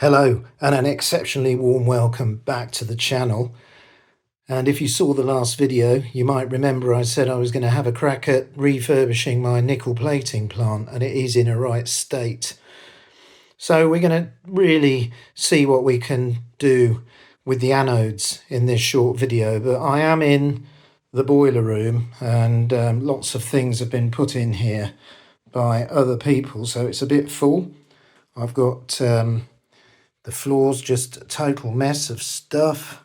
Hello and an exceptionally warm welcome back to the channel. And if you saw the last video, you might remember I said I was going to have a crack at refurbishing my nickel plating plant, and it is in a right state. So we're going to really see what we can do with the anodes in this short video. But I am in the boiler room, and lots of things have been put in here by other people, so it's a bit full. I've got the floor's just a total mess of stuff,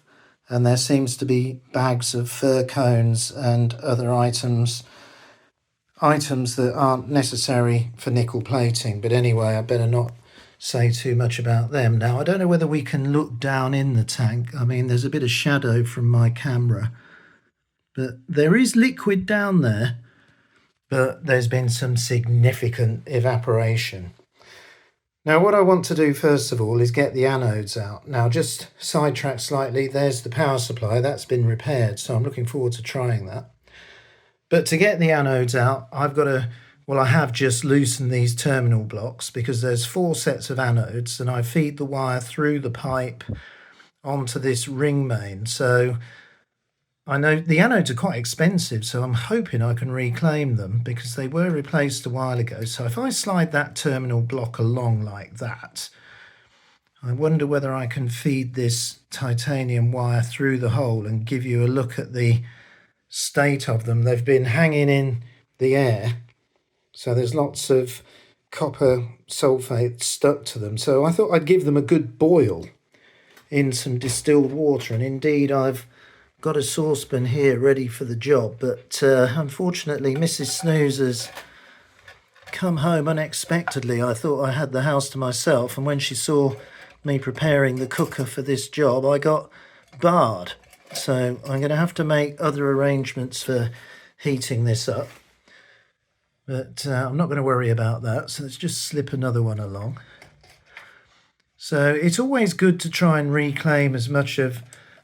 and there seems to be bags of fir cones and other items that aren't necessary for nickel plating. But anyway, I better not say too much about them. Now, I don't know whether we can look down in the tank. I mean, there's a bit of shadow from my camera, but there is liquid down there, but there's been some significant evaporation. Now, what I want to do first of all is get the anodes out. Now, just sidetrack slightly, there's the power supply. That's been repaired, so I'm looking forward to trying that. But to get the anodes out, I've got to, well, I have just loosened these terminal blocks because there's 4 sets of anodes, and I feed the wire through the pipe onto this ring main. So I know the anodes are quite expensive, so I'm hoping I can reclaim them because they were replaced a while ago. So if I slide that terminal block along like that, I wonder whether I can feed this titanium wire through the hole and give you a look at the state of them. They've been hanging in the air, so there's lots of copper sulfate stuck to them. So I thought I'd give them a good boil in some distilled water, and indeed I've got a saucepan here ready for the job, but unfortunately Mrs. Snooze has come home unexpectedly. I thought I had the house to myself, and when she saw me preparing the cooker for this job, I got barred. So I'm going to have to make other arrangements for heating this up, but I'm not going to worry about that. So let's just slip another one along. So it's always good to try and reclaim as much of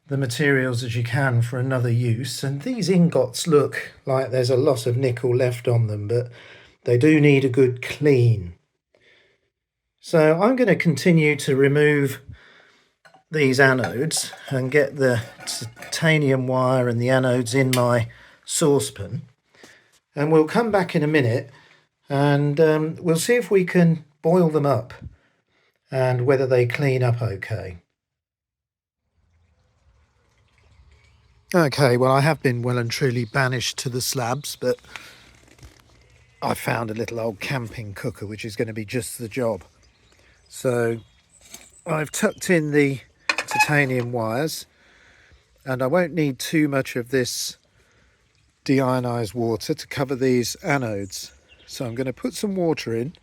the materials as you can for another use, and these ingots look like there's a lot of nickel left on them, but they do need a good clean. So I'm going to continue to remove these anodes and get the titanium wire and the anodes in my saucepan, and we'll come back in a minute and we'll see if we can boil them up and whether they clean up okay. Okay, well, I have been well and truly banished to the slabs, but I found a little old camping cooker which is going to be just the job. So I've tucked in the titanium wires, and I won't need too much of this deionized water to cover these anodes. So I'm going to put some water in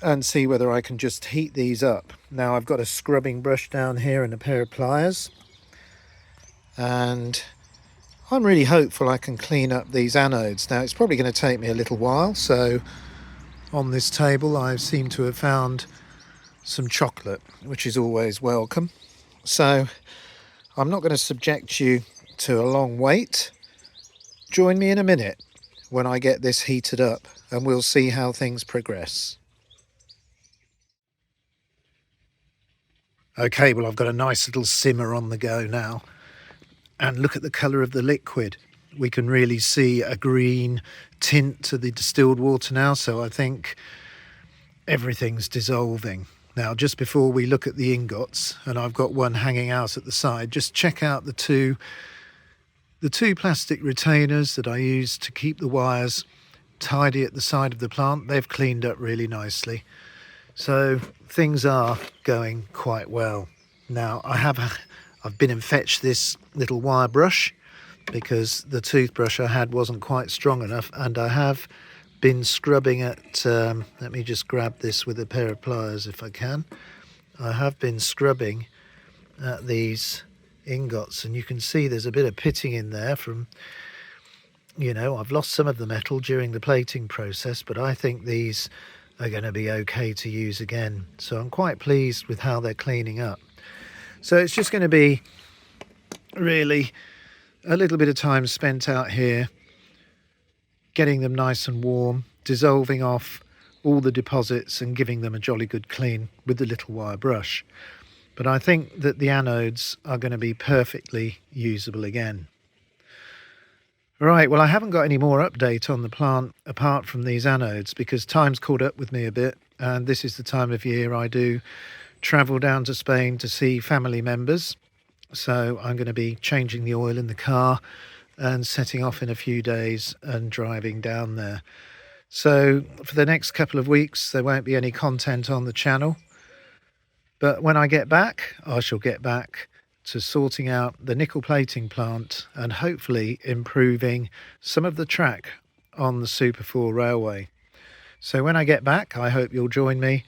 and see whether I can just heat these up. Now, I've got a scrubbing brush down here and a pair of pliers, and I'm really hopeful I can clean up these anodes. Now, it's probably going to take me a little while, so on this table I seem to have found some chocolate, which is always welcome. So I'm not going to subject you to a long wait. Join me in a minute when I get this heated up, and we'll see how things progress. Okay, well, I've got a nice little simmer on the go now. And look at the colour of the liquid. We can really see a green tint to the distilled water now, so I think everything's dissolving. Now, just before we look at the ingots, and I've got one hanging out at the side, just check out the two plastic retainers that I use to keep the wires tidy at the side of the plant. They've cleaned up really nicely. So things are going quite well. Now, I've been and fetched this little wire brush because the toothbrush I had wasn't quite strong enough, and I have been scrubbing at, let me just grab this with a pair of pliers if I can. I have been scrubbing at these ingots, and you can see there's a bit of pitting in there from, you know, I've lost some of the metal during the plating process, but I think these are going to be okay to use again. So I'm quite pleased with how they're cleaning up. So it's just going to be really a little bit of time spent out here getting them nice and warm, dissolving off all the deposits and giving them a jolly good clean with the little wire brush. But I think that the anodes are going to be perfectly usable again. Right, well, I haven't got any more update on the plant apart from these anodes because time's caught up with me a bit, and this is the time of year I do travel down to Spain to see family members. So I'm going to be changing the oil in the car and setting off in a few days and driving down there. So for the next couple of weeks there won't be any content on the channel, but when I get back I shall get back to sorting out the nickel plating plant and hopefully improving some of the track on the Super 4 railway. So when I get back I hope you'll join me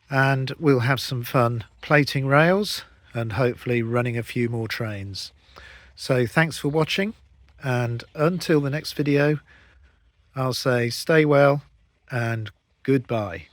and we'll have some fun plating rails and hopefully running a few more trains. So thanks for watching, and until the next video I'll say stay well and goodbye.